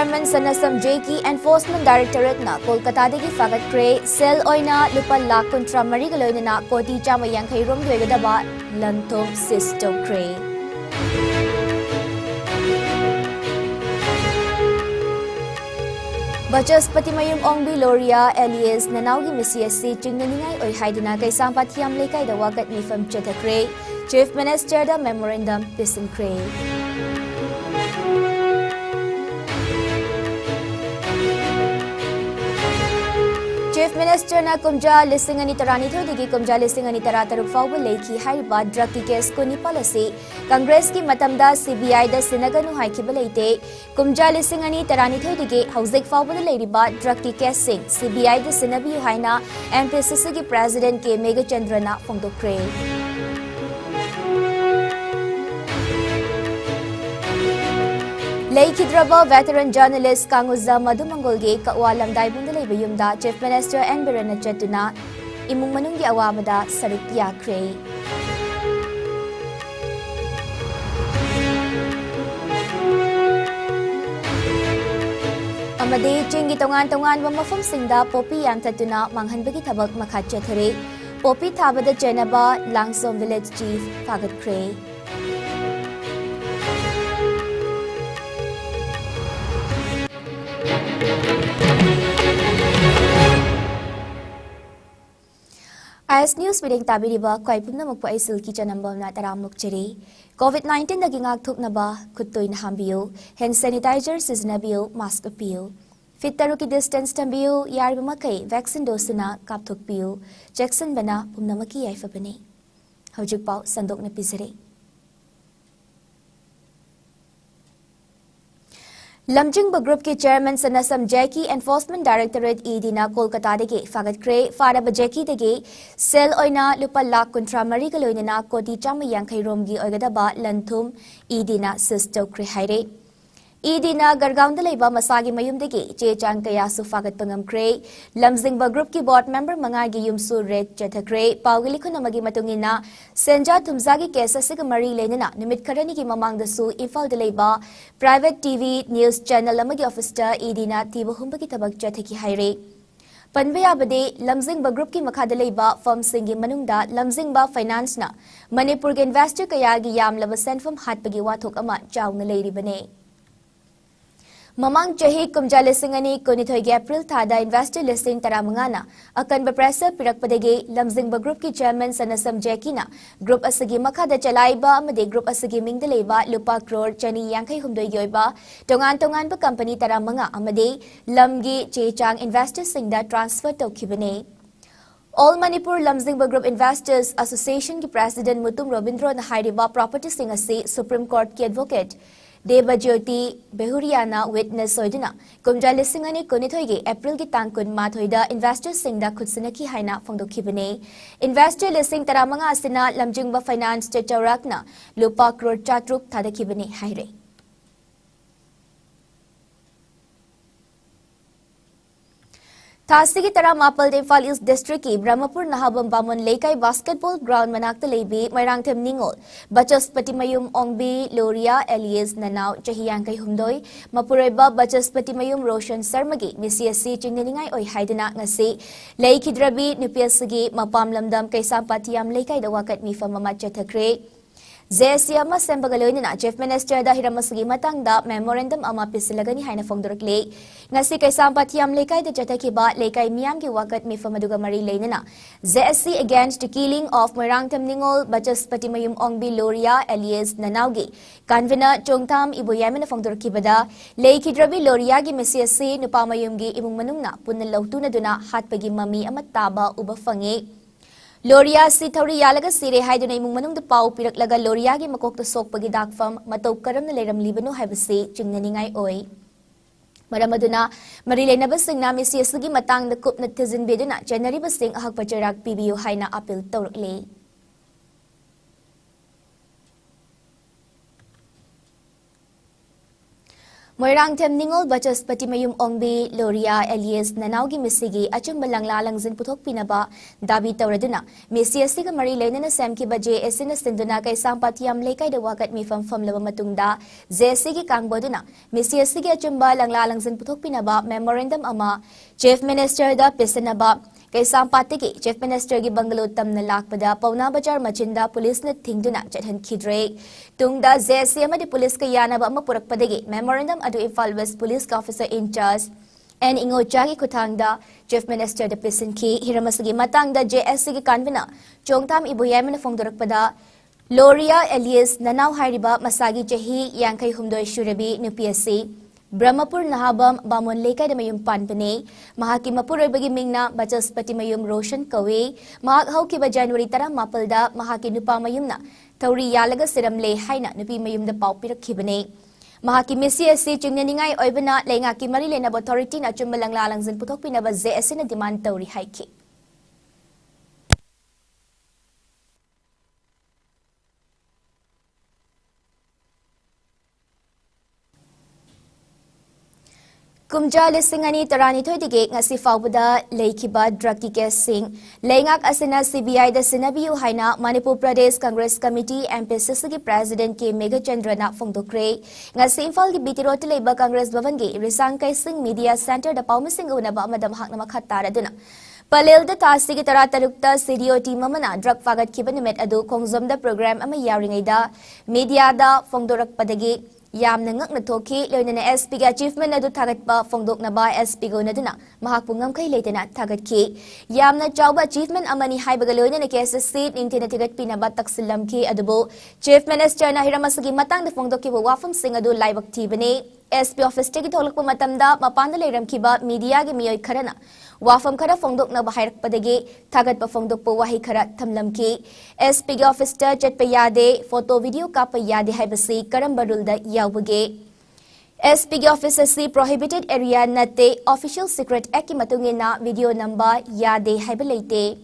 Chairman Sanasam JK Enforcement Directorate na Kolkata dagi fagat kre sel oina lupa lakh kontra marigaloy na koti chama yankhai rom yoigadaba lanthom sisto kre. Bachaspati mayum ongbi Loria alias nanaugi misiasi chingnaningai oi haidina kay sampathiam lekai da wagat mifam chetakre Chief Minister da memorandum pisin kre. Chief Minister na kumja lisingani tarani thodigi kumja lisingani tarataruk fawba leiki haiba drug ki case ko ni policy Congress ki matamda CBI da sinaganu haikiba leite kumja lisingani tarani thodigi hauzik fawba leiriba drug ki case sing CBI da sinabi haina MPCC ki president ke Mega Chandrana fongdokre. Laikidraba veteran journalist Kanguza Madumangolge Kawalam Daibundalay Bayumda Chief Minister and Birana Chatuna Imung Manungi Awamada Saripya Kre. Amade Chingi Tongan Wamafum Singda Popi Yantatuna Manghanbagi Tabak Makachatare Popi Tabada Jenaba Langsom Village Chief Fagat Kre. IS News meeting tabiriba kwaipumna mukpa SILKY CHANAMBAM na taramuk chiri. COVID-19 naging agthuknaba kuttoy na hambiyo, hand sanitizer siznabiyo, mask upiyo. Fit taruki distance tambiyo, yarba makay vaccine dose na kapthukpiyo. Jackson bana pumnamaki yaifa bani. Hawjik pao sandok na pizari. Lamjingba Group के chairman Sanasam JK Enforcement Directorate ED ना कोलकाता देगे फागत क्रे फारब JK देगे सेल ओइना लुपा लाख कुंट्रा मरी गलोइना ना कोटी चाम यांखै रोमगी ओइगदबा लंथुम ED ना सिस्टो क्रे हाइरे ED ना गरगाउंदा लेबा मसागी मयुम देगे चे चांग कयासु फागत पंगम क्रे लमजिंगबा ग्रुप की बोर्ड मेंबर मंगागी युमसु रेट चथक्रे पावगली खुनमगी मतुंगिना सेंजा थुमजागी केससिग मरी लेना निमित खरनी की ममांगदसु इम्फाल दलेबा प्राइवेट टीवी न्यूज चैनल अमगी ऑफिसर ED ना तीब हुंबगी तबक चथकी हाइरे पनबे याबदे लमजिंगबा ग्रुप की मखादा लेबा फर्म सिंगी मनुंगदा लमजिंगबा फाइनेंस ना मणिपुर के इन्वेस्टर कयागी यामलबा सेंफम हाटपगी वाथोक अमा Chowna लेरिबने Mamang Chahi Kumja Lisingani Kunithoy April Thada Investor Listing Taramangana Akan Bapresa Pirakpadege Lamzingba Group ki Chairman Sanasam JK Group Asagi Makada Chalaiba Amade Group Asagi Mingdaleba Lupa Crore Chani Yankai Humdoy Yoiba Tongan Pa Company Taramanga Amade Lamgi Chechang Investor Singda Transfer Tokibane All Manipur Lamzingba Group Investors Association ki President Mutum Robindro Nahariba Property Singasi Supreme Court ki Advocate Deba Jyoti Behuriana witness soidina kumja lisingani kunithoige April ki tangkun mathoida investor singda khutsinaki haina fongdokhibane investor listing taramanga asina lamjingba finance te chaurakna lupa crore chatruk thadakhibane haire Thasigi Tara Mapal de Fal East District ki Brahmapur Nahabam Bamon Lekai Basketball Ground Manakta Lebi Mairangthem Ningol Bachaspati Mayum Ongbi Loria Elias Nanau Chahiyankai Humdoi Mapureba Bachaspati Mayum Roshan Sarmagi MCSC Chingningai Oi Haidana Ngasi Leikidrabi Nupiasagi Mapam Lamdam Kaisampatiam Lekai Dawakat Mifa Mamacha Thakre Zesiyama Sembagaloina Chief Minister da Hiramasagi Matangda memorandum ama pisilagani haina fongdorakle ngasi kay sampathiam lekay da jatakiba lekay miyam ki wakat mi famaduga mari leinana ZSC against the killing of Moirangtam Ningol Bachaspati Mayum Ongbi Loria alias Nanaugi convener Chongtham Iboyamena fongdorakibada Leikidrabi Loria gi MCSC nupamayum gi imung manungna punna lautuna duna hatpagi mami amataba uba fange Loria si Thori Yalaga Sire Haiduna Munung the Pau Pirak Laga Loria gi Makok to Sok Pagi Dakfam Matok Karam the Leram Libano Habase Chingnaningai Oi Maramaduna Marile Nabasing Nami Siasugi Matang the Kup Natizin Beduna January Basing Hak Pajarak PBU Haina Apil Torle Moirang Tem Ningol Bachas Patimayum Ongbi Loria Elias Nanaugi Misigi Achumba Langla Langzin Putok Pinaba Dabi Tauraduna Missy Asiga Marie Lena Samki Baje Esina Sinduna Kai Sampatiam Lekai the Wakat Mi from Lava Matunda Zesigi Kang Boduna Missy Asigi Achumba Langla Langzin Putok Pinaba Memorandum Ama Chief Minister da Pisanaba Kay Sampatiki, Chief Minister gi Bangalo Tamna Lakpada, Pauna Bajar Machinda, Police na Tingduna, Jethan Kidre, Tungda Zesima di Police Kayana ba Mapurak Padagi, Memorandum Adu Ifal West Police Officer in Charge, and Ingo Jagi Kutangda, Chief Minister de Pisinki, Hiramasagi Matangda, JSC Kanvina, Chongtam Ibuyaman Fongdurakpada, Loria Elias Nanau Hariba, Masagi Jahi, Yankai Humdo Shurabi, NPSC. Brahmapur Nahabam Bamon Lekai de Mayum Panpane, Mahaki Mapur Bagi Mingna, Bachas Patimayum Roshan Kawe, Mahak Haukiba January Tara Mapalda, Mahaki Nupa Mayumna, Tauri Yalaga Siram Le Haina, Nupi Mayum the Paupira Kibane. Mahaki Missy Si Chingningai Oibana, Langaki Marilena Authority, Nachumbalang Lalangs and Putopina Baze Esina demand Tauri Haiki. Kumja Lissingani Tarani Todige, Nasi Faubuda, Laikiba, Draki Singh, Langak Asina CBI, the Sinabiu Haina, Manipur Pradesh Congress Committee, and Pesisigi President K. Mega Chandrana Fongdokre, Nasi Infalgi Bitiroti Labour Congress Bavangi, Risankai Singh Media Center, the Paumising Unaba, Madam Haknamakataraduna. Palil the Tasigi Taratarukta, Sidio Timamana, Drug Fagat Kibanimet Adu, Kongzom the program, Ama Yaringada, Media da, Fongdorak Padagi. Yam Nangak Natoki, Lona SP achievement Nadu Tagatba, Fongdok Naba, SP go Naduna, Mahapungam Kai Latana, Tagatki, Yam na Jauba achievement Amani Haibagalona, a case seat in Tinatigat Pinaba Taksilamki Adubo, Chief Minister Nahiramasagi Matang, the Fongdoki Wafam Singadu Libak Tibane, SP office take it Matamda, Mapandale Ramkiba, Media Gimio Karana. Wafam Kara Fongdok na Bahairak Padage, Tagat pa Fongdok po Wahi Kara Tamlamki, SP office Jet Payade, photo video Kapayade Haibasi, Karambarulda Yawage. SP office C prohibited area Nate, official secret Ekimatungina, video number Yade Haibalate.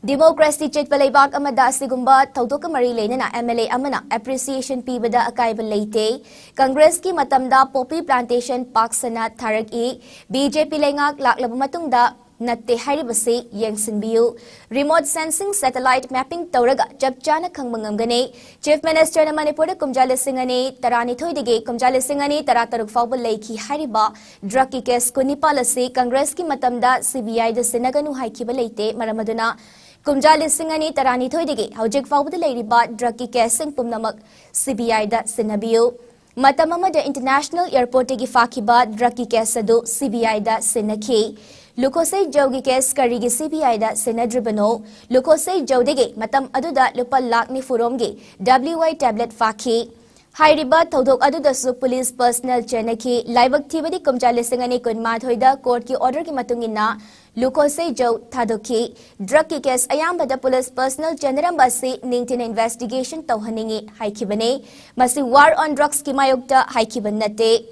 Democracy Chet Palabak Amada Sigumba, Tautoka Marilena, MLA Amana, appreciation Pibada Akaiba Late, Congress Ki Matamda, Poppy Plantation, Paksana, Tarak E, BJP Langak, Laklabumatungda, Natte Haribasi, Yangsin Biu, remote sensing satellite mapping Tauraga, Jabjana Kangmangangane, Chief Minister na Manipur Kumjali Singani, Tarani Toidige, Kumjali Singani, Tarataruk Fauba Lake Hariba, Draki Kes Kunipalasi, Congress Ki Matamda, CBI the Sinaganu Haikiba Late, Maramaduna, Kumjali Singani Tarani Toidige, Haujik Fauba the Lady Bat, Draki Kesing Pumnamak, CBI da Sinabiu. Matamama the International Airport Tigi Fakiba, Draki Kesado, CBI da Sinaki. Lukosay Jogi Kes Karigi CBI da Sinadribano, Lukosay Jodege, Matam Aduda Lupa Lakni Furomgi, WY tablet Faki. Hairiba Todok Aduda Su Police Personnel Chenaki, Live Activity Kumjali Singani Kun Mathoida, Court Ki Order Ki Matungina, Lukosay Jo Tadoki, Draki Kes Ayamba the Police Personnel General Basi, Ningtin Investigation Tauhaningi, Haikibane, Masi War on Drugs Kimayokta, Haikibanate.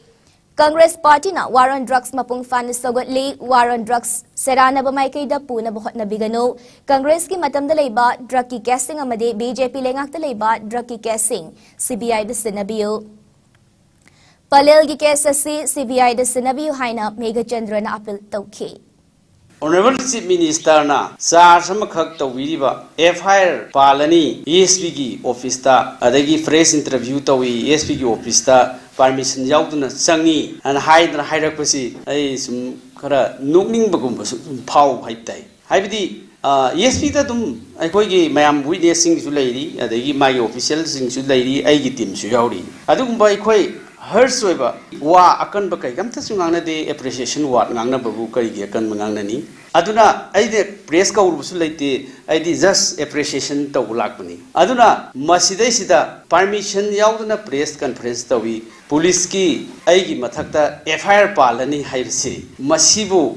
Congress Party na War on Drugs Mapung Fan Sogotli, War on Drugs, Serana Bamaikay da Puna Bohot na Bigano, Congress ki Matam da Layba, Draki Casing Amade, BJP Lengak da Layba, Draki Casing, CBI da Sinabiyo. Palil gi Kesasi, CBI da Sinabiyo Haina, Mega Chandra na Apil Tauki. Honorable Chief Minister na sa samakak tawiriba FIR palani ESP gi office ta adagi fresh interview tawi ESP gi office ta permission yauduna sangi an haidra hairakpasi ai sum khara nokning bagum phau haitai haibidi ESP ta dum aikoi gi mayam witnessing su leiri adagi my official sing su leiri ai gi team su yauri adugumba aikoi Hers Weba, Wa Akan Bakai, Gamta Sungana de appreciation what Nanga Babu Kari Akan Mangani. Aduna, I did press cow Sulate, I did just appreciation to Lakmani. Aduna, Masidesida, permission Yaudana press conference Tawi, Poliski, Aigi Matakta, FIR Palani Hirsi, Masibu,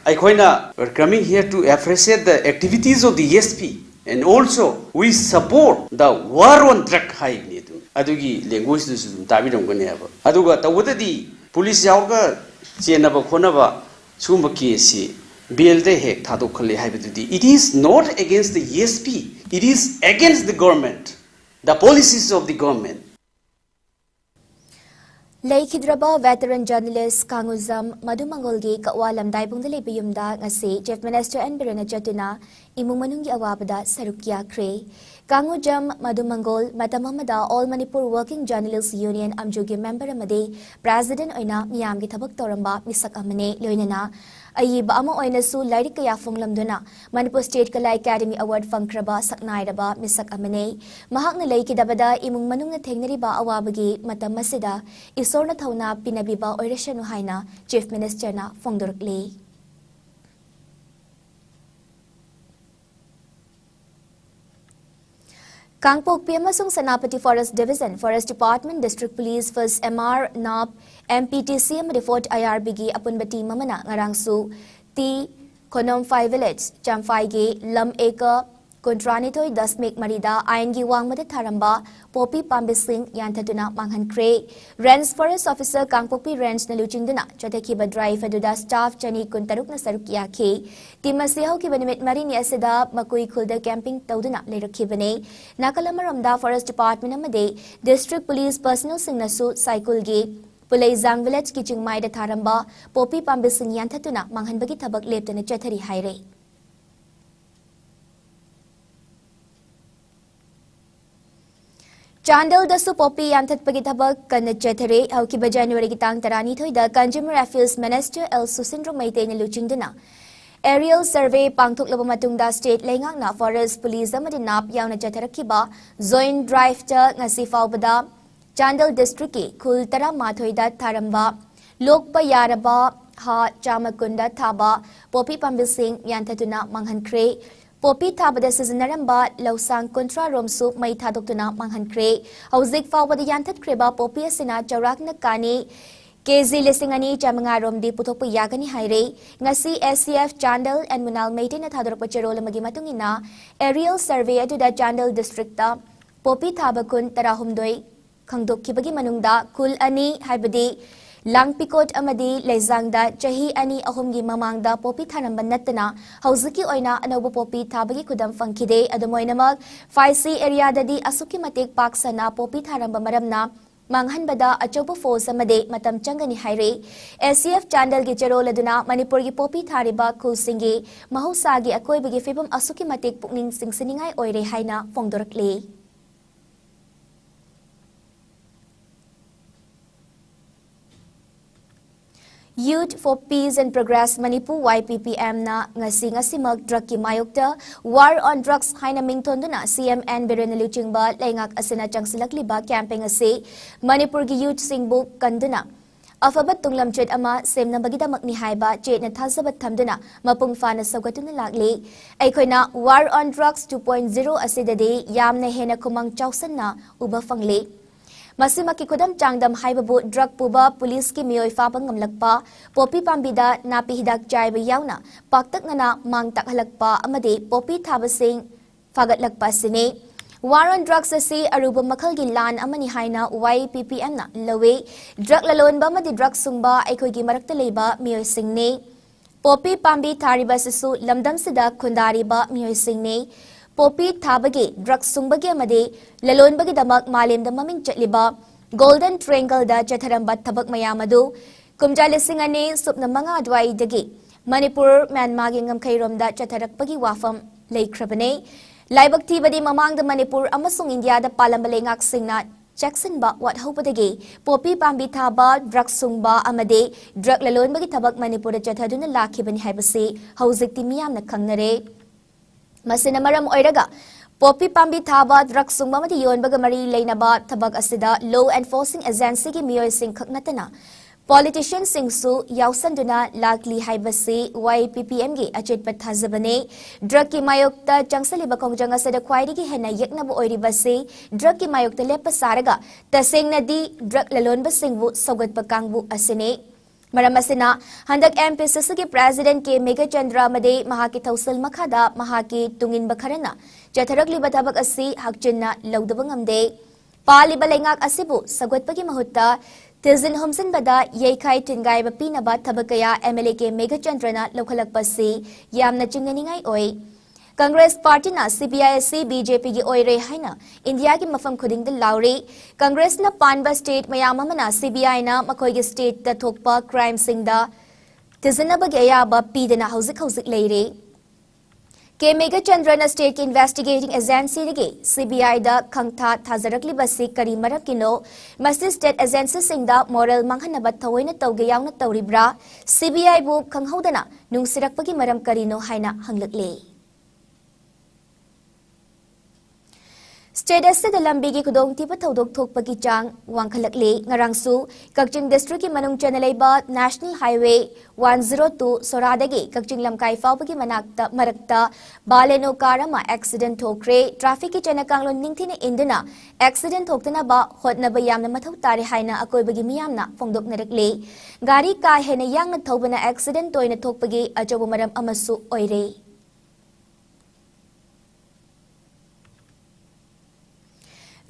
Ikoina, we're coming here to appreciate the activities of the ESP and also we support the war on drug high. Adugi language to Davidon Goneva. Aduga, the Wudadi, police Yauga, Chianaba Konava, Sumaki, BLD Hek, Tadokali Habitudi. It is not against the ESP, it is against the government, the policies of the government. Laikhidraba veteran journalist Kanguzam Madumangolgi Kawa Lamdai Bungdale Biyumda ngasi Chief Minister and Birana Jatuna imung manunggi awabada sarukya kre Kangujam Madumangol Matamamada All Manipur Working Journalists Union Amjugi member amade President oina miyamgi thabak toramba misak amane loinana Ayiba ama oina su lairik kaya funglamduna Manipur State Kala Academy Award fangkraba saknairaba misak amane mahakna laikidabada imung manung na thengnariba awabagi matam masida Isorna Thauna Pinabiba Oirashanu Haina Chief Minister na Fongdorkli. Kangpok Piamasung Sanapati Forest Division, Forest Department, District Police, First MR, NAP, MPTCM, Report IRBG, Apunbati Mamana, Ngarangsu, T, Konom 5 Village, Chamfaige, Lam Eka, Kontranitoy Dasmek Marida, Ayangi Wangmada Taramba, Popi Pambising, Yantatuna Manghankre, Rens Forest Officer Kangpopi Rens Naluchinduna, Chotekiba Drive Aduda Staff Chani Kuntaruk na Sarukyake, Timasiho Kibanimit Marini Asida, Makui Kulda Camping Tauduna, later Kibane, Nakalamaramda Forest Department Amade, District Police Personal Singnasu, Cycle Gate, Pulay Zang Village Kiching Maida Taramba, Popi Pambising Yantatuna, Manghanbagi Tabak Lepta na Chetari Haire. Chandel dasu popi yantat pagitabak kana chethere haukiba January gitang tarani thoida Consumer Affairs Minister El Susindro Maite na luchingduna aerial survey pangthok laba matungda state lengak na forest police amadi nap yauna chetharakhiba joint drive ta ngasi faubada Chandel district ki khul tara mathoida tharamba lokpa yaraba ha chamakunda thaba popi pambising yantatuna manghankre Popi Tabada Sizanaramba, Lausang Contra Romsu, Mai Tadokuna, Manghankre, Hauzik Fawad Yantat Kreba, Popi Sina, Jarak Nakani, KZ Lissingani, Jamangarom de Putopo Yagani Haire, Ngasi SCF Chandel and Munal Maiden at Hadropacherola Magimatungina, aerial survey to the Chandel districta, Popi Tabakun, Tarahumdoi, Kangdok Kibagi Manungda, Kul Ani, Haibadi, Lang Pikot Amadi, Lezangda, Jahi Ani Ahumgi Mamangda, Popi Tanamba Natana, Hauzuki Oina, Anobo Popi Tabagi Kudam Funkide, Adamoinamag, 5C area Dadi Asuki Matik Paksana, Popi Taramba Maramna, Manghanbada, Achobo Fos Amade, Matam Changani Haire, SCF Chandel Gichero Laduna, Manipuri Popi Tariba, Kulsingi, Mahusagi, Akoi Bigi Fibum Asuki Matik Pukning Singsiningai Oire Haina, Fongdorakle. Youth for Peace and Progress Manipur YPPM na ngasi-ngasimag drug ki mayokta War on Drugs haina mingtonduna CMN Birana Luchingba laingak asina changsilakliba camping asi Manipur gi youth singbu kanduna Afabat tunglam chet ama sem na bagidamak ni haiba chet na thasabat thamduna mapung fana sagatuna lagli aikoina War on Drugs 2.0 asidade yamna hena kumang chawsan na uba fangli Masimaki kudam changdam haibabu drug puba police ki miyoi fabang ngamlakpa popi pambida napi hidak jaiba yauna paktak ngana mangtak halakpa amade popi thabasing fagatlakpa sine War on Drugs asi aruba makal gi lan amani haina YPPM na lawe drug lalonba amadi drug sungba aikoi gi marakta leiba miyoi singne popi pambi thariba sisu lamdam sida khundariba miyoi singne Popi Tabagi, Drug Sungbagi Amade, Lalon Bagi Damak Malim the Maming Chatliba, Golden Triangle da Chatharambat Tabak Mayamadu, Kumjalisingane, Supnamanga Dwai Dagi, Manipur, Manmagingam Kairom da Chatharak Bagi Wafam, Lake Krabane, Laibak Tibadi Mamang the Manipur, Amasung India, the Palambalengak Singnat, Jackson Ba, what hope dagi, Popi Pambi Taba, Drug Sungba Amade, Drug Lalon Bagi Tabak Manipur, Chathaduna Laki Ben Habasi, Hauzik Timiam the Kangnare. Masinamaram Oiraga, Popi Pambi Taba, Drug Sungmamati Yon Bagamari Lainaba, Tabak Asida, Law Enforcing Agency Mio Sing Kaknatana. Politician Singsu, Yausanduna, Lakli Haibasi, YPPMG, Achet Pathazabane, Drugki Mayokta, Jangsaliba Kongjanga Sada Kwaidigi Hena Yaknabu Oiribasi, Drugki Mayokta Lepa Saraga, Tasing Nadi, Drug Lalon Basingbu, Sogat Pakangbu Asine. Maramasina, Handak MP Sasaki President K. Mega Chandra Made, Mahaki Tausal Makada, Mahaki Tungin Bakarana, Jatarakli Batabak Asi, Hakjina, Laudabangam Pali Balengak Asibu, Sagot Pagi Mahuta, Tizin Humsin Bada, Yekai Tingai Bapina Bat Tabakaya, MLK Mega Chandrana, Lokalak Pasi, Yamna Chinganingai Oi. Congress Party na CPI BJP gi oire haina India ki mafam khuding de lauri Congress na panba state mayam amana CBI na makoi gi state da thokpa crime sing da tizinaba gi ayaba pidana hauzik leire K Mega Chandrana State Investigating Agency digi CBI da khangtha thajarakli basi kari marap kino masi state agency singda moral manghanaba thawoina tawge yauna tawribra CBI bu khanghaudana nungsirakpagi maram karino haina hanglakle State asida lambi gi kudong tiba thodok thokpagi chang wangkhalakle ngarangsu Kakching District ki manung chanalaiba National Highway 102 Soradagi Kakching Lamkai faubagi manakta marakta baleno karama accident thokre traffic ki chanakanglon ningthine indina accident thoktana ba hotna ba yamna mathau tare haina akoibagi miyamna phongdok narakle gari ka hena yangna thobana accident toina thokpagi ajobo maram amasu oire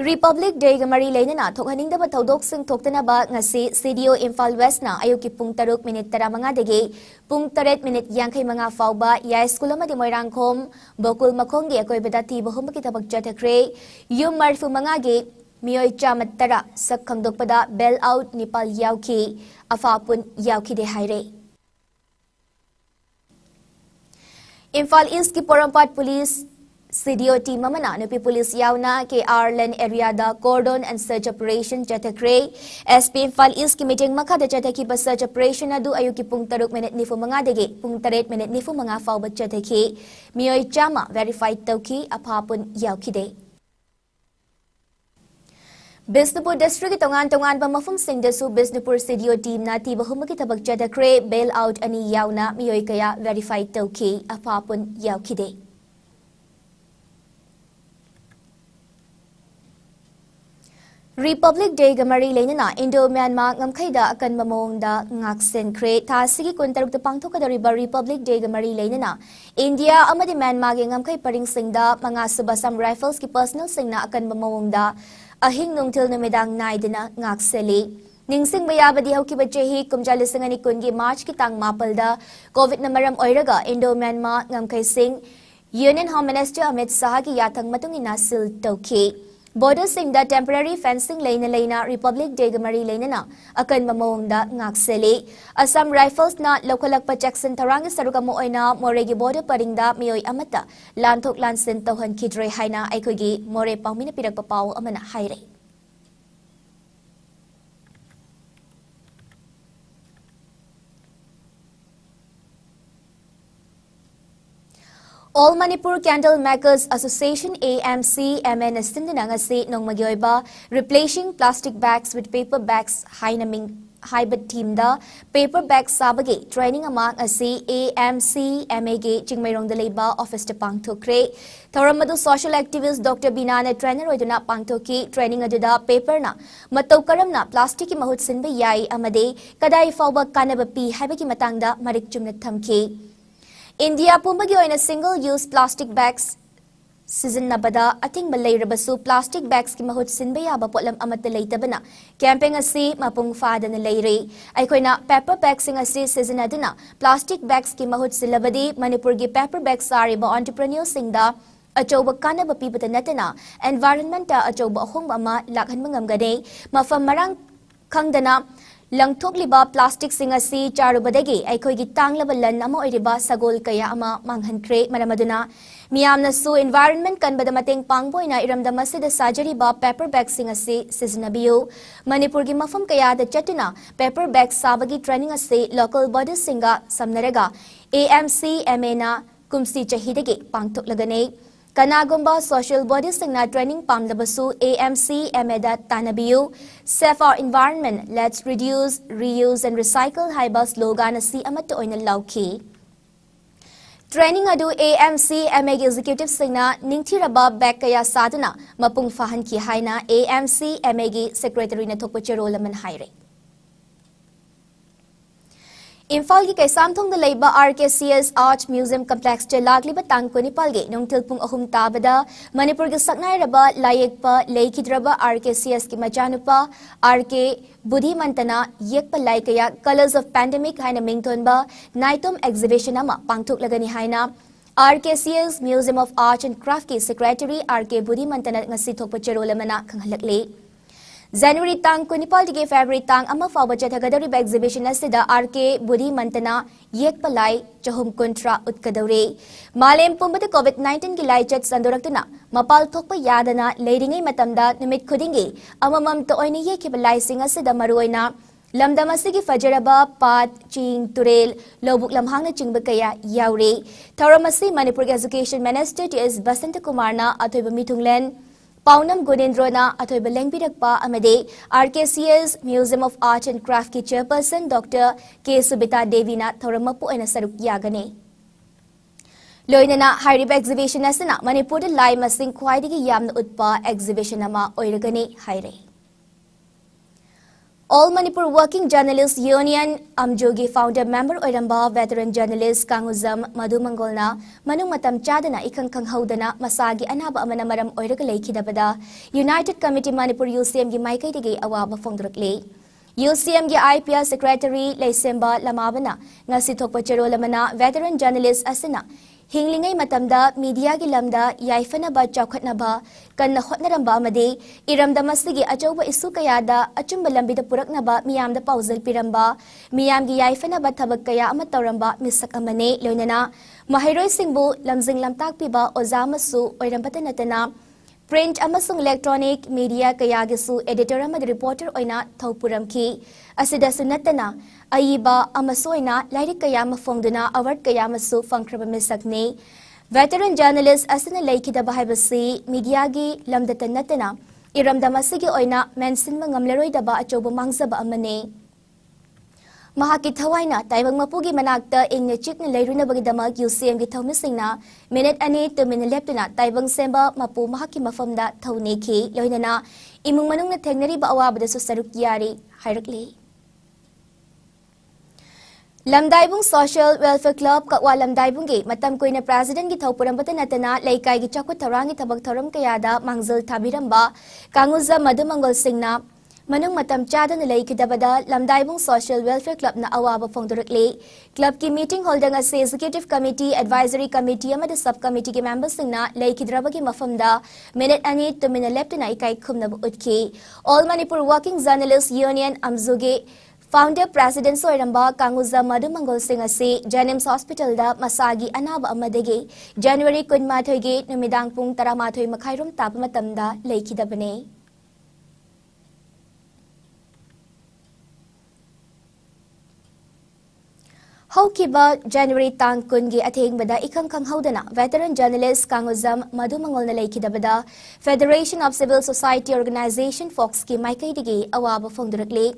Republic Day ga mari leina thokhaning da thodok sing thoktana ba ngasi CDO Imphal West na ayuki pung 3 minute 15 dege pung 8 minute 55 fauba ya school amadi moirangkhom bokul makhong ge akoi beda ti bahum ki tabak jathakre yum marfu manga ge mioi chamat tara sak khangdokpada bell out Nepal yauki afapun yauki de haire Imphal East ki Porampat Police CDO team mamana nupi police yauna ke Arlen area da cordon and search operation jathakre SP Imphal East ki meeting makha da jathaki ba search operation adu ayuki pung 3 minute nifu manga dege pung 8 minute nifu manga fauba jathaki mioi chama verified tawki aphapun yauki de Bisnupur district tongan ba mafum singdasu Bisnupur CDO team na tiba humaki tabak jathakre bail out ani yauna mioi kaya verified tawki aphapun yauki de Republic Day ga mari leina Indo-Myanmar ngamkhaida akan mamongda ngaksen kre thasigi kuntaruk ta pangthokadariba Republic Day ga mari leina India amadi Myanmar ge ngamkhai paring singda manga subasam rifles ki personal singna akan mamongda ahing nungtil numedang naidina ngakseli Ningsing mayabadi haukiba chehi kumjalisangani kungi March ki tang mapalda COVID na maram oiraga Indo-Myanmar ngamkhai sing Union Home Minister Amit Shah ki yathang matung ina sil tawki Border singda temporary fencing leina Republic Day gamari leina akan mamongda ngakseli Assam Rifles na lokalakpa Jackson Tarang saruka mo oina moregi border paringda mioi amata lanthok lansin tawhan kidre haina aikogi more pangmina pirakpa paw amana haire All Manipur Candle Makers Association AMC MN Sindinangasi Nongmagyoiba replacing plastic bags with paper bags Hainaming Hybrid team da paper bags sabage training among asi AMC MAG Chingmairong Daleba Office to Pangtokre Thoramadu social activist Dr. Binana trainer Oduna Pangtoki training aduda paper na Mataukaram na plastic ki mahut sinba yai amade kadai fawba kanaba pi habaki matangda marik chumna thamki India pumbagi oina single-use plastic bags season nabada ating malay rabasu plastic bags ki mahut sinbaya ba potlam amata leitabana camping asi mapung fada na layre ay koina paper bags sing asi season adina plastic bags ki mahut silabadi Manipur gi paper bags sari ba entrepreneur singda achoba kana ba pibata natana environmenta achoba ahong ama lakhan mangamgade mafam marang khangdana Langtok liba plastic singasi charubadagi aikoigi tanglaba lan ama oiriba sagol kaya ama manghankre maramaduna miyamna su environment kanbada mateng pangboina iramda masida sajari ba paper bag singasi siznabiu Manipur gi mafam kaya da chatuna paper bag sabagi training ase local body singa samnaraga AMC MA kumsi chahidagi pangtok lagane Kanagumba social body singna training pamdabasu AMC MA tanabiu safe our environment let's reduce reuse and recycle haiba slogan asi amato oina lauki Training adu AMC MA executive singna ningthiraba back kaya sadana mapung fahan ki haina AMC MA secretary na thokpachero laman haire Imphal ki kaisam thong da leiba RKCS Art Museum Complex te lagli ba tang ko Nepal ge nongtil pung ahum tabada Manipur ge saknai raba layekpa leikidraba RKCS ki majanupa RK Budhi Mantana yekpa laikaya Colors of Pandemic haina mington ba naitom exhibition ama pangthok lagani haina RKCS Museum of Art and Craft ki Secretary RK Budi Mantana ngasi thokpa cherol amana khanghalakle. January tang 19 digi February tang ama fawba chathagadari exhibition asida RK Budi Mantana yekpalai chahum kontra utkadaure. Malem pumbada COVID-19 ki laichat sandoraktana mapal thokpa yadana leiringai matamda nimit khudingi amamam to oini yekhibalai sing asida maruoina Lamdam asigi fajaraba pat ching turel lobuk lamhangna chingba kaya yaure. Tauramasi Manipur Education Minister T.S. Basanta Kumarna athoiba mitunglen Paunam Gunendrona athoiba lengbirakpa amade RKCS Museum of Art and Craft ki chairperson Dr. K. Subita Devina Tauramapu ena saruk yagane. Loinana Hairib exhibition asana Manipur lai masing khwaidigi yamna utpa exhibition ama oiragane haire. All Manipur Working Journalists Union Amjogi founder member Oiramba veteran journalist Kanguzam Madhu Mangolna Manung Matam Chadana Ikang Kanghaudana Masagi Anaba Amana Maram Oiragalay Kidabada United Committee Manipur UCM gi Maikaitigi Awaba Fongdrakle UCM gi IPR Secretary Leisemba Lamabana Ngasi Thokpa Chero Lamana veteran journalist Asana Hinglingai matamda media gi lamda yaifanaba chawkhatnaba kanna hotnaramba amade iramda masigi achauba isu kayada achumba lambida puraknaba miyamda pauzal piramba miyamgi yaifanaba thabak kaya ama tawramba misak amane loinana mahairoi singbu lamjing lamtak piba ozamasu oirambata natana print amasung electronic media kaya gisu editor amad reporter oina thaupuramki asida sunatana aiba amasoina lairik kaya mafongduna award kaya masu fangkraba misakne veteran journalist asina laikida bahaibasi media gi lamdata natana iramda masigi oina mention mangamleroi daba achoba mangzaba amane Mahaki Tawaina, Taibang Mapugi Manakta, in the chicken Lairuna Bagdama, UCM Gitomisina, minute ani to Minaleptina, Taibang Semba, Mapu Mahaki Mafamda, Tauneki, Loinana, Imumanung Teneri Bawa, the Susaruk Yari, Hierarchy. Lamdaibung Social Welfare Club, Katwa Lamdaibungi, Matam Queen President Gitaupuram Natana, Laikai Gichaku Tarangi Tabak Taram Kayada, Mangzul Tabiramba, Kanguza Madumangol Singna, Manung Matam Chadan Laikidabada, Lamdaibung Social Welfare Club na Awaba Fongdurakle, Club ki meeting holding as Executive Committee, Advisory Committee, Amada Subcommittee ki members na Laikidrabagi Mafamda, Minute Ani to Minaleptina Ikai Kumnabu Utki, All Manipur Working Journalists Union Amzuge, Founder President Soiramba Kanguza Madhu Mangol Singh ase Janims Hospital da Masagi Anaba Amadege, January Kunmathoige, Numidang Pung Taramathoi Makhairum Tapamatamda, Laikidabane. Haukiba January tang kungi atheng bada ikang kanghaudana veteran journalist Kanguzam Madhu Mangol na laikidabada Federation of Civil Society Organization Fox ki maikaidigi awaba fongdurakle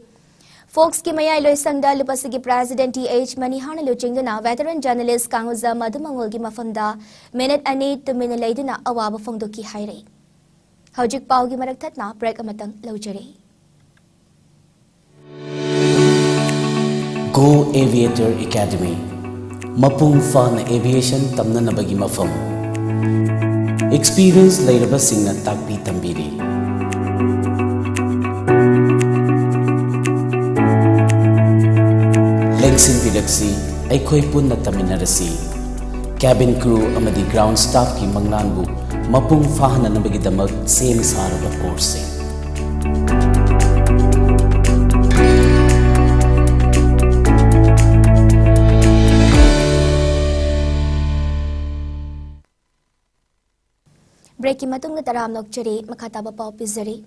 Fox ki mayai loisangda lupasigi President T.H. Manihana luchingdana veteran journalist Kanguzam Madhu Mangol gi mafamda minute ani to minalaiduna awaba fongduki haire Haujik paugi maragtatna break amatang laujare Go Aviator Academy Mapung Fana Aviation Tamna Nabagi Mafam Experience Lairaba Singna Takpi Tambiri Lengsin Bidaksi Aikoi Punna Taminarasi Cabin Crew Amadi Ground Staff Ki Mangnanbu Mapung Fahana Nabagi Damag Same Saraba Course Breaking Matung Taram Nokchari, Makataba Pau Pizari.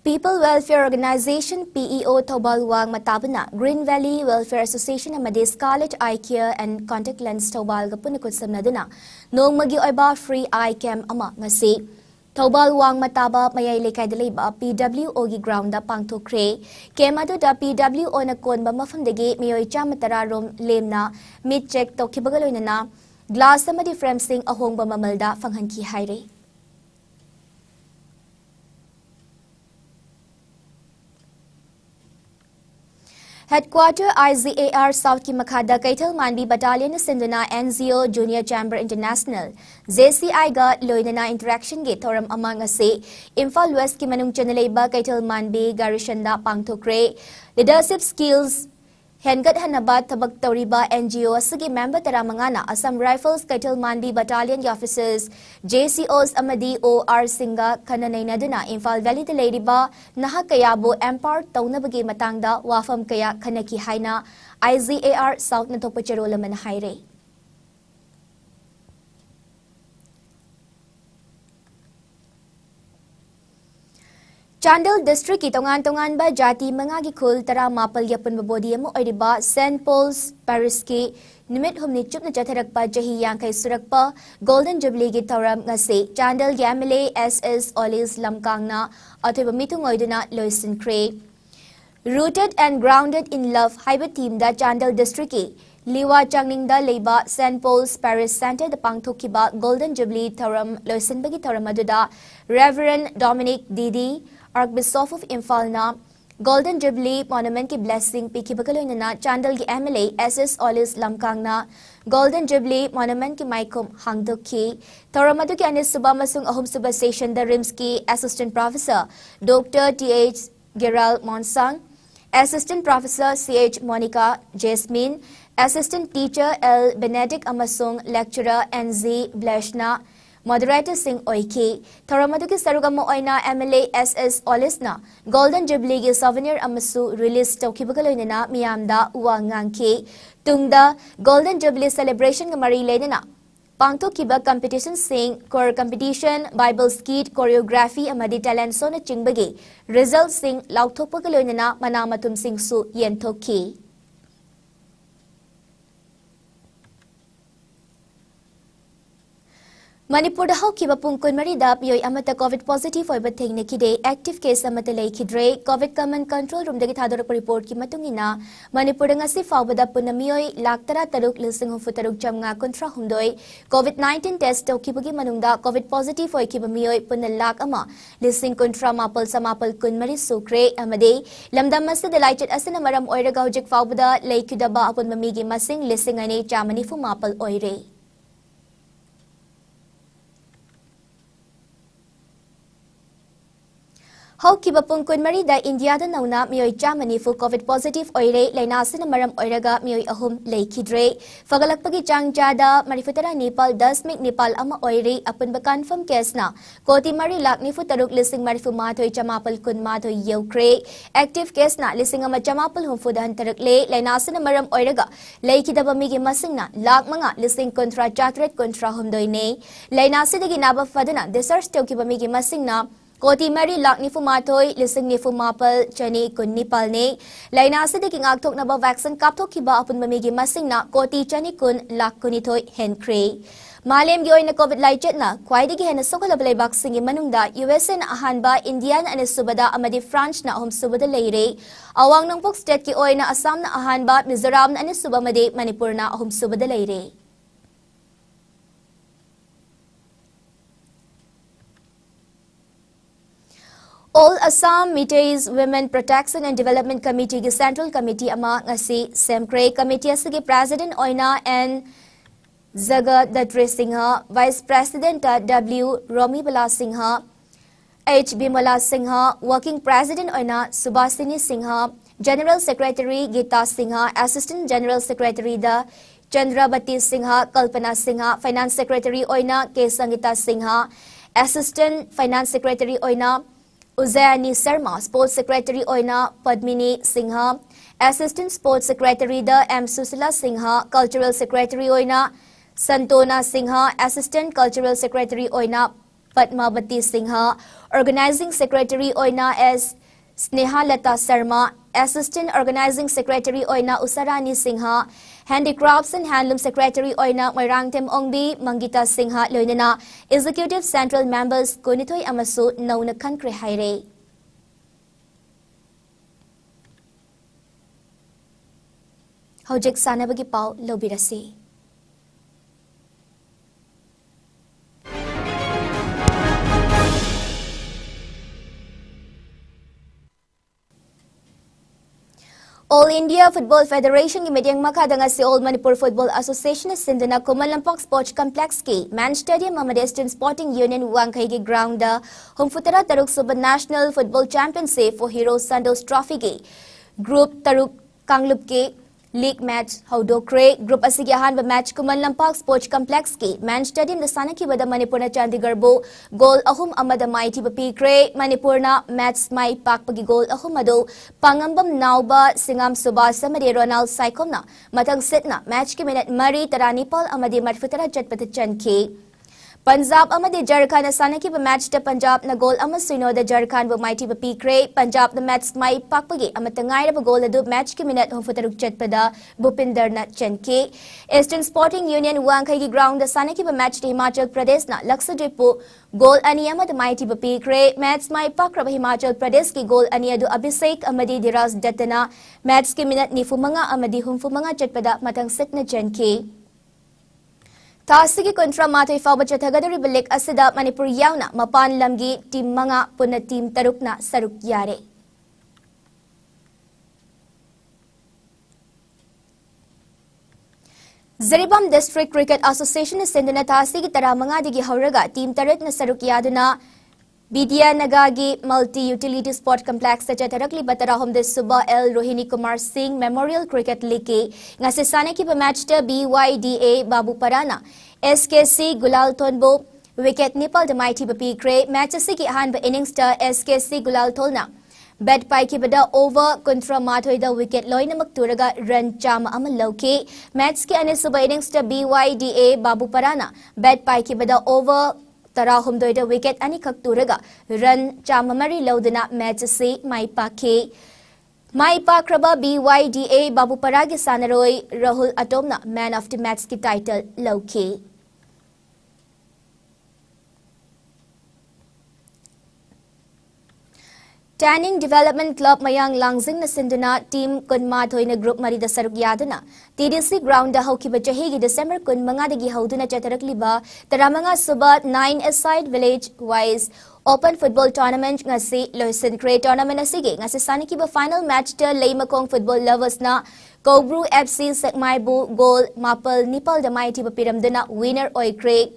People Welfare Organization PEO Taubalwang Matabana, Green Valley Welfare Association Amade Scarlet Eye Care and Contact Lens Taubal Gapunakut Samnadana, Nong Magi Oiba Free Eye Cam Ama Ngasi. Taubalwang Mataba Mayay Lekay Daliba PWO gi ground da Pangto Kre, Kemado da PWO na Konba Mafamdegi Mayoy Chamatararom Lemna, Mid Check Tokibagaloinana, Glass Amadi Fremsing Ahongba Mamalda Fanghanki Haire. Headquarter IZAR South ki Makhada Kaital Manbi Battalion Sinduna NGO Junior Chamber International JCI ga Loinana Interaction Gate Thoram Amang Ase Imphal West ki Manung Chanaleba Kaital Manbi Garishanda Pangtokre Leadership Skills Hengat Hanaba Tabak Tauriba NGO Asagi member Taramangana Assam Rifles Kaitil Mandi Battalion officers JCOs Amadi OR Singa Kananaina Duna Imphal Valley de Ladyba Naha Kayabo Empire Taunabagi Matangda Wafam Kaya Kanaki Haina IZAR South Natopachirolaman Haire. Chandel District ki tongan ba jati mangagi khul tara mapal yapun babodi amo oiriba St. Paul's Parish ki nimit humni chupna chatharakpa jahi yangkai surakpa Golden Jubilee ki tauram ngase Chandel Yamile SS Olis Lamkangna athiba mitung oiduna loisin kre. Rooted and grounded in love haiba team da Chandel District ki Liwa Changningda Leba St. Paul's Parish Center the Pangthokiba Golden Jubilee Tauram Loisinbagi Tauram aduda Reverend Dominic Didi Archbishop of Imphal na Golden Jubilee Monument ki blessing pikibagaloy na Chandel ki MLA SS Olis Lamkang na Golden Jubilee Monument ki maikom hangdok ki Tauramadu ki anis suba masung ahum suba station the Rims ki Assistant Professor Dr. T.H. Geral Monsang Assistant Professor C.H. Monica Jasmine Assistant Teacher L. Benedict Amasung Lecturer N.Z. Bleshna Moderator Singh Oiki, Tauramadu ki sarugamo oina MLA SS Olisna, Golden Jubilee ki souvenir amasu release tokibagaloy na miyamda uwangangki, tungda Golden Jubilee celebration ka marilay na Pangto kiba competition sing, core competition, Bible skit, choreography, amadi talent so na chingbagi, result sing lauktopagaloy na manamatum sing su yentoki. Manipur hau kiba pungkun marida piyoy amata COVID positive oiba thengna kide active case amata lay kidre COVID command control room dagi thadorak report ki matungina Manipur ngasi fawbada punamiyoy laktara taruk lising hufutaruk jamnga kontra hundoi COVID-19 test tokibagi manungda COVID positive oy kiba miyoy punalak ama lising kontra mapal samapal kunmari sukre amade lamdam masa delaichet asana maram oiraga hojik fawbada lay kidaba apun mamigi masing lising ane chamani fu mapal oire. How kiba pungkun marida India da nauna miyoy chamani fu COVID positive oire lainasin maram oiraga miyoy ahum leikidre fagalakpagi changjada marifutara Nepal 10 mik Nepal ama oire apun ba confirm case na koti mari lak ni fu taruk lising marifu mathoy chamapal kun mathoy yokre active case na lising ama chamapal hum fu dahan tarak le lainasin maram oiraga leikidaba migi masing na lak manga lising kontra chatret kontra humdoi ne lainasin dagi naba fadana desars tokiba migi masing na Koti mari lak ni fumathoy lising ni fumapal chani kun nipal ne laina se de kingak thok na ba vaccine kap thok kiba apun mamigi masing na koti chani kun lak kunithoy hen kre malem gi oina covid laichet na khwaidigi hena sokala blai vaccine gi manungda USA na ahanba Indian ane subada amadi France na hom subada leire awang nangpok state ki oina Assam na ahanba Mizoram na ane subamade Manipur na hom subada leire. All Assam Meiteis Women Protection and Development Committee ki Central Committee ama ngasi Semkre Committee asigi President Oina N Zagadatre Singha, Vice President W Romi Bala Singha, H Bimala Singha, Working President Oina Subhasini Singha, General Secretary Gita Singha, Assistant General Secretary da Chandrabati Singha, Kalpana Singha, Finance Secretary Oina K Sangita Singha, Assistant Finance Secretary Oina Uzayani Sarma, Sports Secretary Oina Padmini Singha, Assistant Sports Secretary da M Susila Singha, Cultural Secretary Oina Santona Singha, Assistant Cultural Secretary Oina Padmavati Singha, Organizing Secretary Oina S Sneha Lata Sarma, Assistant Organizing Secretary Oina Usarani Singha, Handicrafts and Handloom Secretary Oina Moirangtem Ongbi Mangita Singha Loinana, Executive Central Members Kunitoy Amasu Nauna Kankre Haire. Hojik Sanabagi Pau Lobirasi. All India Football Federation ki medyang makadanga si All Manipur Football Association sindana Kumalampak Sports Complex ki Man Stadium Mamadestin Sporting Union Wangkai ki ground da humfutara taruk suba National Football Championship for Heroes Sandos Trophy ki Group taruk Kanglup ki League match Haudokre Group asigi ahanba match Kuman Lampak Sports Complex ki Man Stadium na sanakibada Manipur na Chandigarh bu goal ahum amada maiti bapikre Manipur na match mai pakpagi goal ahum ado Pangambam Nauba Singam Subas amadi Ronald Saikom na matang set na match ki minute Mari Taranipal amadi Matfutara Chatpat Chanki Punjab amadi Jharkhand na sanakibada match ta Punjab na goal amasuno da Jharkhand bu maiti bapikre Punjab na match mai pakpagi amatangai na goal ado match ki minute humfutaruk chatpada Bhupinder na Chenke Eastern Sporting Union Wangkai ki ground da sanakibada match ta Himachal Pradesh na Lakshadweep goal ani amada maiti bapikre match mai pakraba Himachal Pradesh ki goal ani adu Abhishek amadi Dhiras Dattana match ki minute nifumanga amadi humfumanga chatpada matang set na Chenke Tasigi kontra matay fawba chathagadari balik asida Manipur yauna mapan lamgi team mga puna team taruk na saruk yare. Zaribam District Cricket Association is senduna tasigi tara mga digi hauraga team taruk na saruk yaduna Bidya Nagagi Multi-Utility Sport Complex sa Chatarakli Batarahom de Suba L. Rohini Kumar Singh Memorial Cricket League nga si sanaki pa match ta BYDA Babu Parana SKC Gulal Tonbo wicket nipal de mighty bapikre match si ki ahan ba innings ta SKC Gulal Tolna bat pai ki bada over kontra mathoy da wicket loy na magturaga run chama amalauke match ki ane suba innings ta BYDA Babu Parana bat pai ki bada over Tara humdoida wicket ani kakturaga run chamamari laudana match si mai pake mai pakraba BYDA Babu Paragi Sanaroi Rahul Atomna man of the match ki title lauke Tanning Development Club Mayang Langzing na sinduna team kun mathoy na group mari da saruk yaduna TDC ground da hawkiba chahigi December kun mga dagi hawduna chatarakliba tara mga suba 9 aside village wise Open Football Tournament nga si Loisin Cray Tournament na sige nga si sanikiba final match ta Laymakong Football Lovers na Cobru FC Sekmaibu goal mapal nipal da mighty papiram duna winner oy Cray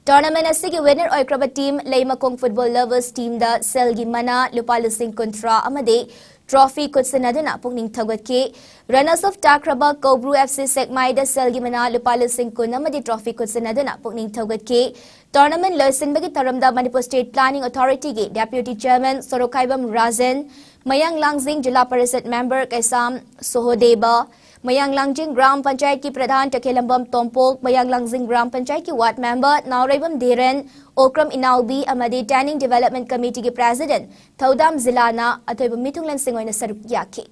Tournament asigi winner oy kraba team Laymakong Football Lovers team da SILKY mana lupalising kontra amade trophy kutsanaduna pungning thagwatke runners of takraba Cobru FC Sekmai da SILKY mana lupalising kun amade trophy kutsanaduna pungning thagwatke Tournament loisin bagi taramda Manipur State Planning Authority ge Deputy Chairman Sorokaibam Rajan Mayang Langzing Jila Parishad Member Kaisam Sohodeba Mayang Langjing Gram Panchayat ki Pradhan Takhelambam Tompok, Mayang Langjing Gram Panchayat ki Ward Member Nauraibam Dhiren, Okram Inaubi Amadi Tanning Development Committee ki President, Thaudam Zilana, Atoibam Mitunglan Singoy na saruk yaki.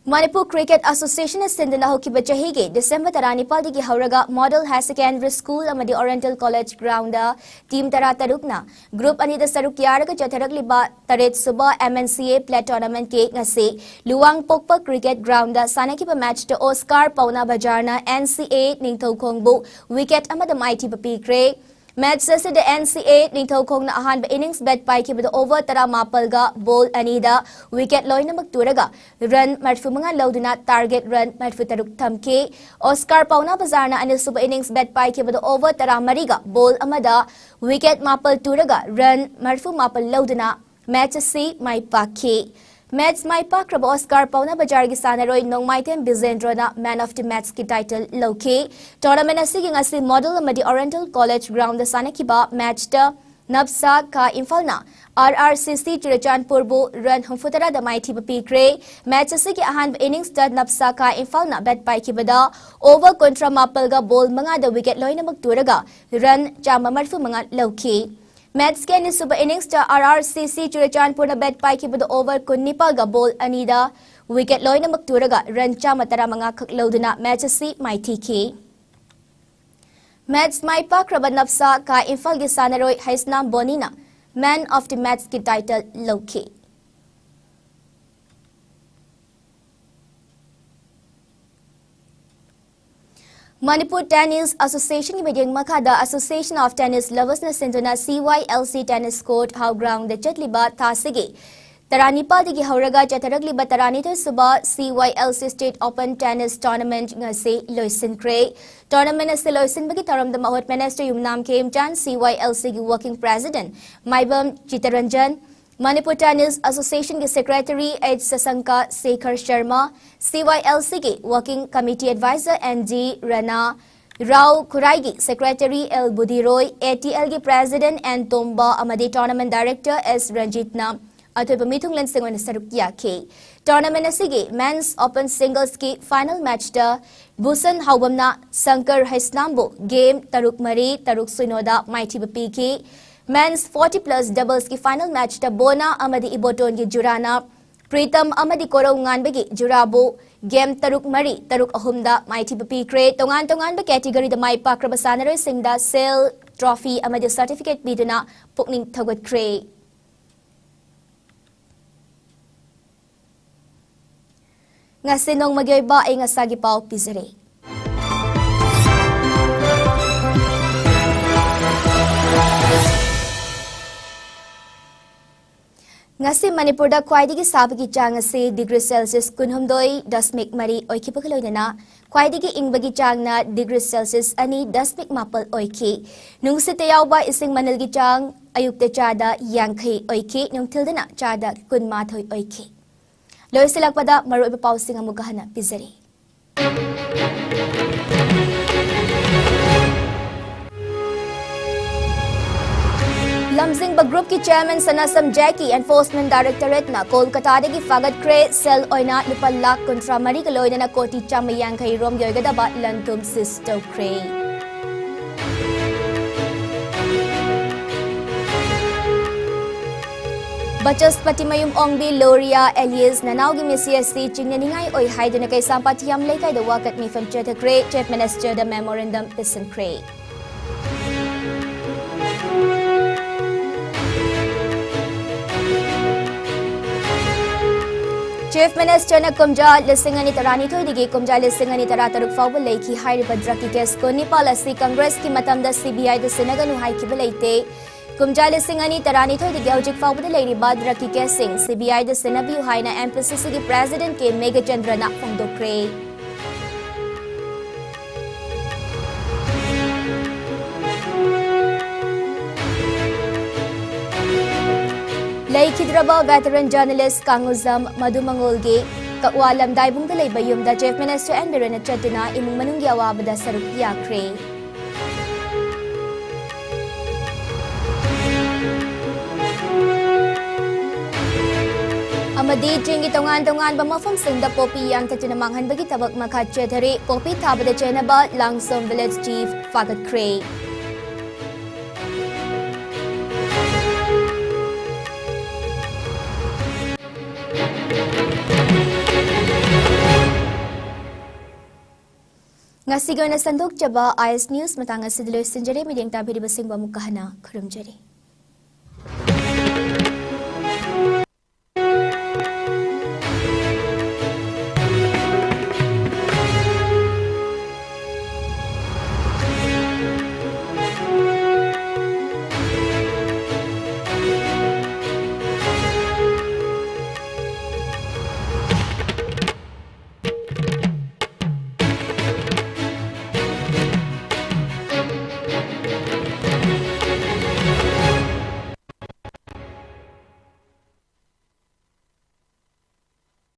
Manipur Cricket Association is sinduna hokiba chahige December taranipal digi hauraga Model High Secondary School amadi Oriental College ground team tara tarukna group ani da saruk yaraga chatharakliba taret suba MNCA play tournament ke ngase Luwang Pokpa Cricket ground sanakiba match to Oscar Pauna Bajarna NCA Ningthokongbu wicket amada mighty bapikre Match sa the NCA Ningthokong na ahan ba innings bet pai ki bada over tara mapalga ball anida wicket loy na magturaga run marfu mga lauduna target run marfu taruk thamke Oscar Pauna Bazarna anil suba innings bet pai ki bada over tara mariga ball amada wicket mapal turaga run marfu mapal lauduna match si mai pake Match mai pakraba Oscar Pauna Bajar gi Sanaroy Nongmaitem Bizendro na Man of the Match ki title loke tournament asigi ngasi model amadi Oriental College ground da sanakiba match ta Nabsa ka Imphal na RRCC Chirachandpur bu run humfutara da mighty bapikre match asigi ahan innings ta Nabsa ka Imphal na bet pai ki bada over kontra mapalga ball mga da wicket loy na magturaga run chama marfu mga loke Match ke ni suba innings ta RRCC Chirachandpur na bet pai ki bada over kunnipal ga ball anida wicket loy na magturaga run cha matara mga kaklauduna match si mai TK Match mai pakraba Nabsa ka Imphal gi Sanaroy Haisnam Bonina Man of the Match ki title loke Manipur Tennis Association imeding makada Association of Tennis Lovers na sinduna CYLC Tennis Court how ground the chatliba tasige Taranipa digi hauraga chataragliba taranito suba CYLC State Open Tennis Tournament nga si Loisin Cray Tournament na si Loisin bagi taram da mahot Minister Yumnam Kemchan CYLC gi Working President Maibam Chitaranjan Manipur Tennis Association के Secretary H. Sasanka Sekhar Sharma, CYLC के Working Committee Advisor NG Rana Rao Kurai की Secretary L. Budhi Roy, ATL के President N. Tomba Amadi Tournament Director S. Ranjitna अथवा मिथुंग lensing one सरुक याखे tournament असिगे mains open singles की final match दा Busan हाउबमना Shankar हैसनाम्बो game तरुक मरी तरुक सुनोदा माइथी बपीकी mains 40+ doubles की final match दा बोना अमदी इबोटोन की जुराना प्रीतम अमदी कोरो nganbagi jurabo game taruk mari taruk ahumda maiti bapikre tongan category da mai pakraba sanaroi singda sale trophy amadi certificate biduna pukning thagotkhre ngasi nong magyoiba ay ngasagi pao pizare ngasi Manipur da khwaidigi sabagi chang ase degree Celsius kunhumdoi dasmik mari oikipagaloidana khwaidigi ingbagi chang na degree Celsius ani dasmik mapal oiki nungsite yawba ising manalgi chang ayukte chada yangkhai oiki nungthildana chada kunmathoi oiki loisilakpada maroiba pausing amugahana pizari Lamzingba Group की chairman Sanasam जैकी enforcement directorate ना कोलकाता की फागत क्रे cell ओइना लुपा लाख कुंट्रा मरी गलोइना कोटी चामयांखई रोम योगदबा लंतुम सिस्टो क्रे बचस्पति मयुम ओंगबी लोरिया alias ननाउगी मिसियसी चिंगनिंगाई ओइ हाइदुना कै संपातियम लेकै द वाकत मिफम चेथ क्रे चीफ मिनिस्टर द मेमोरेंडम पिसन क्रे चीफ मिनिस्टर ने कुमजा लिसिंगनी तरानी थोइदिगी कुमजा लिसिंगनी तरा तरुक फाउबा लेखी हाइरिबा ड्रगी केस को नेपाल असि कांग्रेस की मतमदा सीबीआई द सिनगनु हाइकिबा लेते कुमजा लिसिंगनी तरानी थोइदिगी हौजिक फाउबा लेरिबा ड्रगी केस सिंग सीबीआई द सिनबियु हाइना एमपीसीसी की प्रेसिडेंट के मेघचंद्रना फोंदोक्रे Laikhidraba veteran journalist Kanguzam Madumangolge Kakwalam Daibung Dalay Yumda Chief Minister and Birena Chatuna Imung Manungi Awabada Saruk Yakre. Amadi Jingi Tongan Bamafam Singda Popi Yang Tatunamanghan Bagi Tabak Makat Chetari Popi Tabada Chenaba Langsom Village Chief Fagat Cray. Ngasigo na sandok jaba IS News matanga sidlo sinjare mideng tabiri basing bamukahana khurumjari